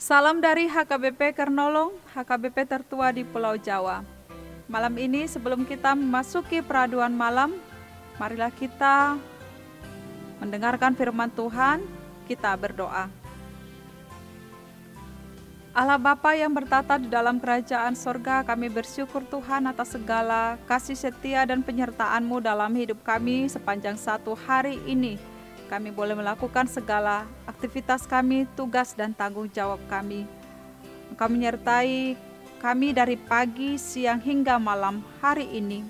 Salam dari HKBP Kernolong, HKBP tertua di Pulau Jawa. Malam ini sebelum kita memasuki peraduan malam, marilah kita mendengarkan firman Tuhan, kita berdoa. Allah Bapa yang bertata di dalam kerajaan sorga, kami bersyukur Tuhan atas segala kasih setia dan penyertaan-Mu dalam hidup kami sepanjang satu hari ini. Kami boleh melakukan segala aktivitas kami, tugas dan tanggung jawab kami. Engkau menyertai kami dari pagi, siang hingga malam hari ini.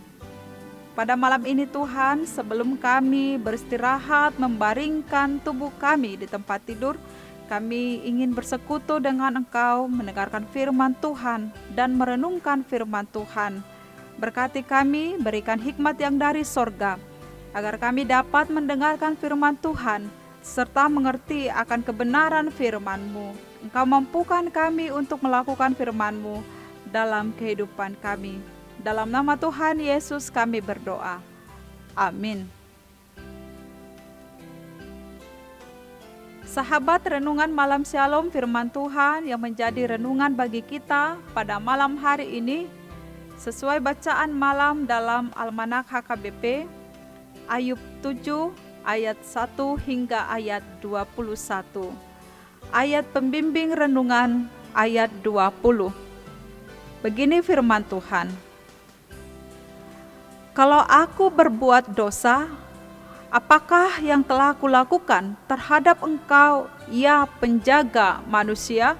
Pada malam ini Tuhan, sebelum kami beristirahat membaringkan tubuh kami di tempat tidur, kami ingin bersekutu dengan Engkau, mendengarkan firman Tuhan dan merenungkan firman Tuhan. Berkati kami, berikan hikmat yang dari sorga, agar kami dapat mendengarkan firman Tuhan, serta mengerti akan kebenaran firman-Mu. Engkau mampukan kami untuk melakukan firman-Mu dalam kehidupan kami. Dalam nama Tuhan Yesus kami berdoa. Amin. Sahabat renungan malam Shalom, firman Tuhan yang menjadi renungan bagi kita pada malam hari ini, sesuai bacaan malam dalam Almanak HKBP, Ayub 7 ayat 1 hingga ayat 21. Ayat pembimbing renungan ayat 20. Begini firman Tuhan. Kalau aku berbuat dosa, apakah yang telah kulakukan terhadap engkau, ya penjaga manusia?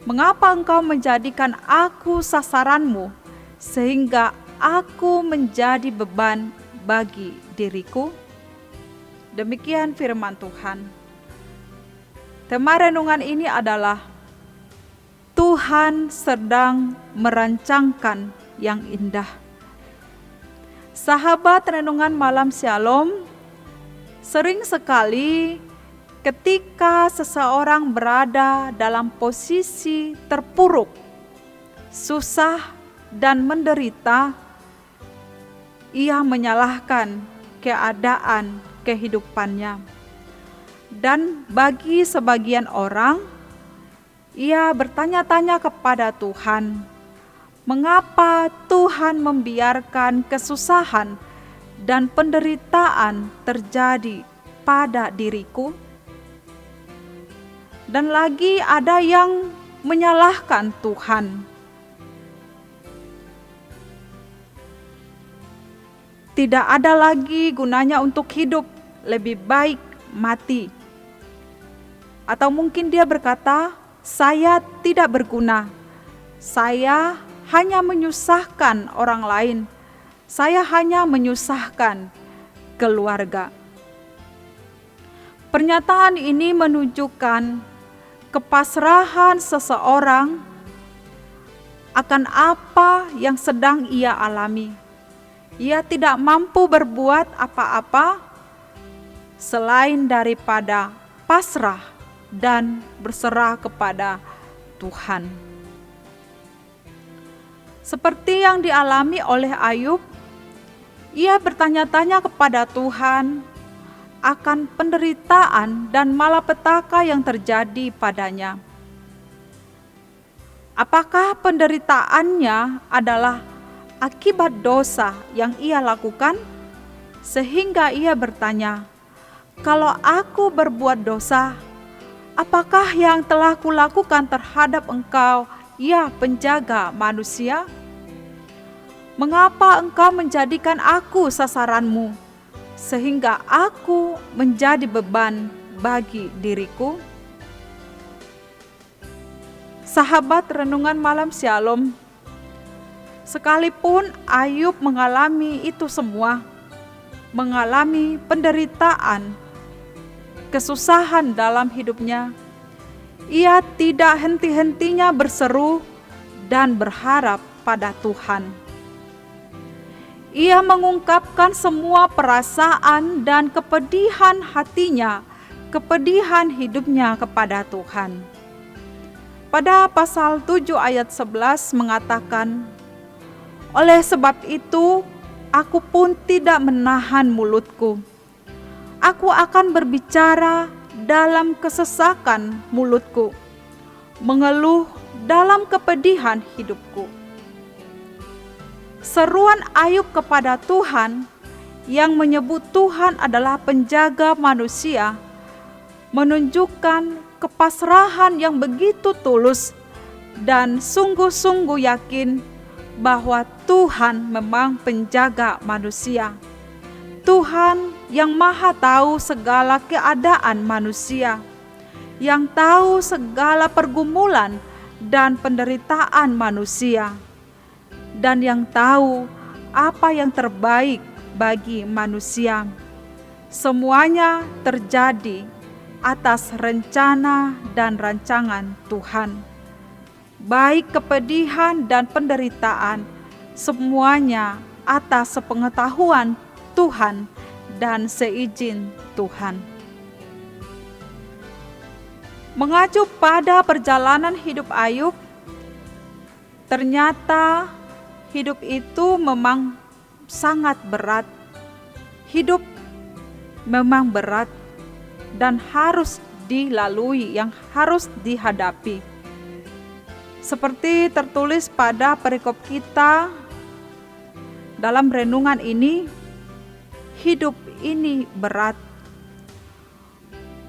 Mengapa engkau menjadikan aku sasaranmu, sehingga aku menjadi beban bagi diriku? Demikian firman Tuhan. Tema renungan ini adalah Tuhan sedang merancangkan yang indah. Sahabat renungan malam Shalom, sering sekali ketika seseorang berada dalam posisi terpuruk, susah dan menderita, ia menyalahkan keadaan kehidupannya. Dan bagi sebagian orang, ia bertanya-tanya kepada Tuhan, mengapa Tuhan membiarkan kesusahan dan penderitaan terjadi pada diriku? Dan lagi ada yang menyalahkan Tuhan. Tidak ada lagi gunanya untuk hidup, lebih baik mati. Atau mungkin dia berkata, saya tidak berguna, saya hanya menyusahkan orang lain, saya hanya menyusahkan keluarga. Pernyataan ini menunjukkan kepasrahan seseorang akan apa yang sedang ia alami. Ia tidak mampu berbuat apa-apa selain daripada pasrah dan berserah kepada Tuhan. Seperti yang dialami oleh Ayub, ia bertanya-tanya kepada Tuhan akan penderitaan dan malapetaka yang terjadi padanya. Apakah penderitaannya adalah akibat dosa yang ia lakukan? Sehingga ia bertanya, kalau aku berbuat dosa, apakah yang telah kulakukan terhadap engkau, ya penjaga manusia? Mengapa engkau menjadikan aku sasaranmu, sehingga aku menjadi beban bagi diriku? Sahabat renungan malam Shalom, sekalipun Ayub mengalami itu semua, mengalami penderitaan, kesusahan dalam hidupnya, ia tidak henti-hentinya berseru dan berharap pada Tuhan. Ia mengungkapkan semua perasaan dan kepedihan hatinya, kepedihan hidupnya kepada Tuhan. Pada pasal 7 ayat 11 mengatakan, oleh sebab itu, aku pun tidak menahan mulutku. Aku akan berbicara dalam kesesakan mulutku. mengeluh dalam kepedihan hidupku. Seruan Ayub kepada Tuhan yang menyebut Tuhan adalah penjaga manusia menunjukkan kepasrahan yang begitu tulus dan sungguh-sungguh yakin bahwa Tuhan memang penjaga manusia. Tuhan yang Maha tahu segala keadaan manusia, yang tahu segala pergumulan dan penderitaan manusia, dan yang tahu apa yang terbaik bagi manusia. Semuanya terjadi atas rencana dan rancangan Tuhan. Baik kepedihan dan penderitaan, semuanya atas sepengetahuan Tuhan dan seizin Tuhan. Mengacu pada perjalanan hidup Ayub, ternyata hidup itu memang sangat berat. Hidup memang berat dan harus dilalui, yang harus dihadapi. Seperti tertulis pada perikop kita dalam renungan ini, hidup ini berat.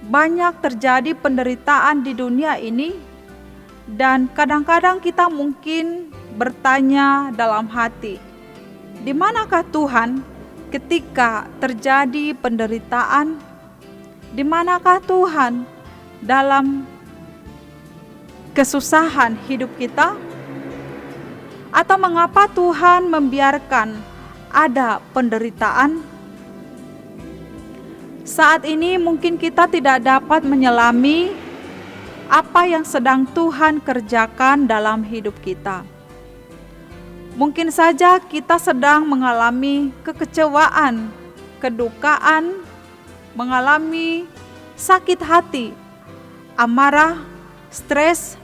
Banyak terjadi penderitaan di dunia ini, dan kadang-kadang kita mungkin bertanya dalam hati, di manakah Tuhan ketika terjadi penderitaan? Di manakah Tuhan dalam kesusahan hidup kita? Atau mengapa Tuhan membiarkan ada penderitaan? Saat ini mungkin kita tidak dapat menyelami apa yang sedang Tuhan kerjakan dalam hidup kita. Mungkin saja kita sedang mengalami kekecewaan, kedukaan, mengalami sakit hati, amarah, stres,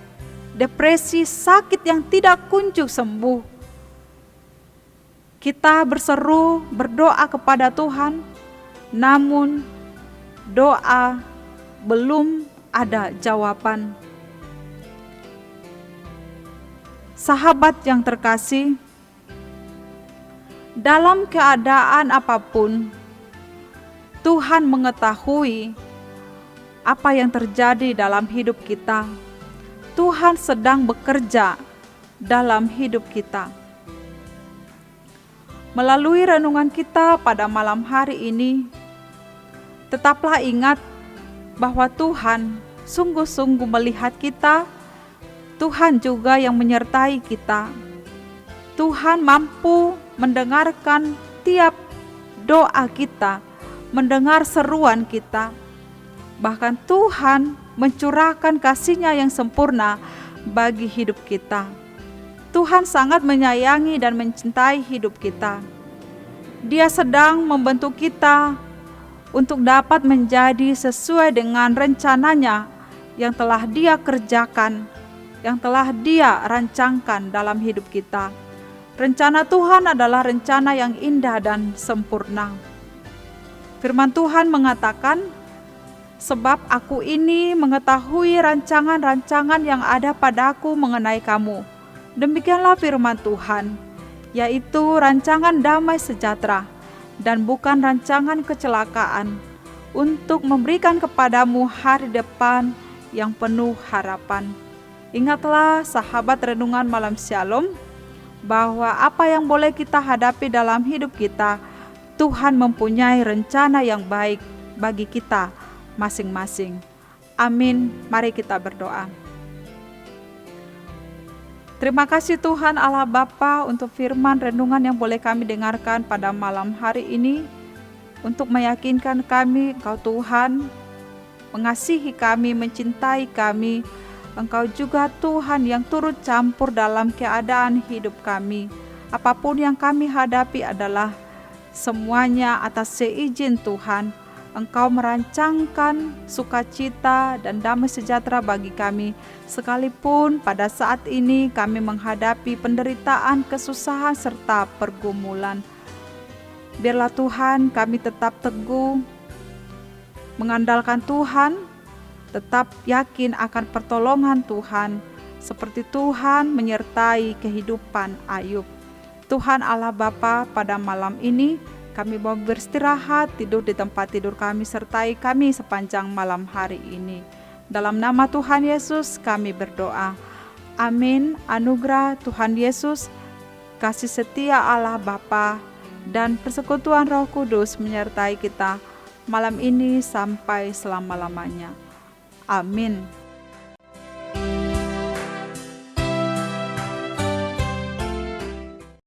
depresi, sakit yang tidak kunjung sembuh. Kita berseru, berdoa kepada Tuhan, namun doa belum ada jawaban. Sahabat yang terkasih, dalam keadaan apapun, Tuhan mengetahui apa yang terjadi dalam hidup kita. Tuhan sedang bekerja dalam hidup kita. Melalui renungan kita pada malam hari ini, tetaplah ingat bahwa Tuhan sungguh-sungguh melihat kita. Tuhan juga yang menyertai kita. Tuhan mampu mendengarkan tiap doa kita, mendengar seruan kita. Bahkan Tuhan mencurahkan kasih-Nya yang sempurna bagi hidup kita. Tuhan sangat menyayangi dan mencintai hidup kita. Dia sedang membentuk kita untuk dapat menjadi sesuai dengan rencana-Nya yang telah Dia kerjakan, yang telah Dia rancangkan dalam hidup kita. Rencana Tuhan adalah rencana yang indah dan sempurna. Firman Tuhan mengatakan, sebab aku ini mengetahui rancangan-rancangan yang ada padaku mengenai kamu. Demikianlah firman Tuhan, yaitu rancangan damai sejahtera dan bukan rancangan kecelakaan, untuk memberikan kepadamu hari depan yang penuh harapan. Ingatlah sahabat renungan malam Shalom, bahwa apa yang boleh kita hadapi dalam hidup kita, Tuhan mempunyai rencana yang baik bagi kita masing-masing. Amin. Mari kita berdoa. Terima kasih Tuhan Allah Bapa untuk firman renungan yang boleh kami dengarkan pada malam hari ini, untuk meyakinkan kami Engkau Tuhan mengasihi kami, mencintai kami. Engkau juga Tuhan yang turut campur dalam keadaan hidup kami. Apapun yang kami hadapi adalah semuanya atas seizin Tuhan. Engkau merancangkan sukacita dan damai sejahtera bagi kami, sekalipun pada saat ini kami menghadapi penderitaan, kesusahan, serta pergumulan. Biarlah Tuhan kami tetap teguh mengandalkan Tuhan, tetap yakin akan pertolongan Tuhan, seperti Tuhan menyertai kehidupan Ayub. Tuhan Allah Bapa, pada malam ini kami mau beristirahat, tidur di tempat tidur kami, sertai kami sepanjang malam hari ini. Dalam nama Tuhan Yesus kami berdoa. Amin. Anugerah Tuhan Yesus, kasih setia Allah Bapa, dan persekutuan Roh Kudus menyertai kita malam ini sampai selama-lamanya. Amin.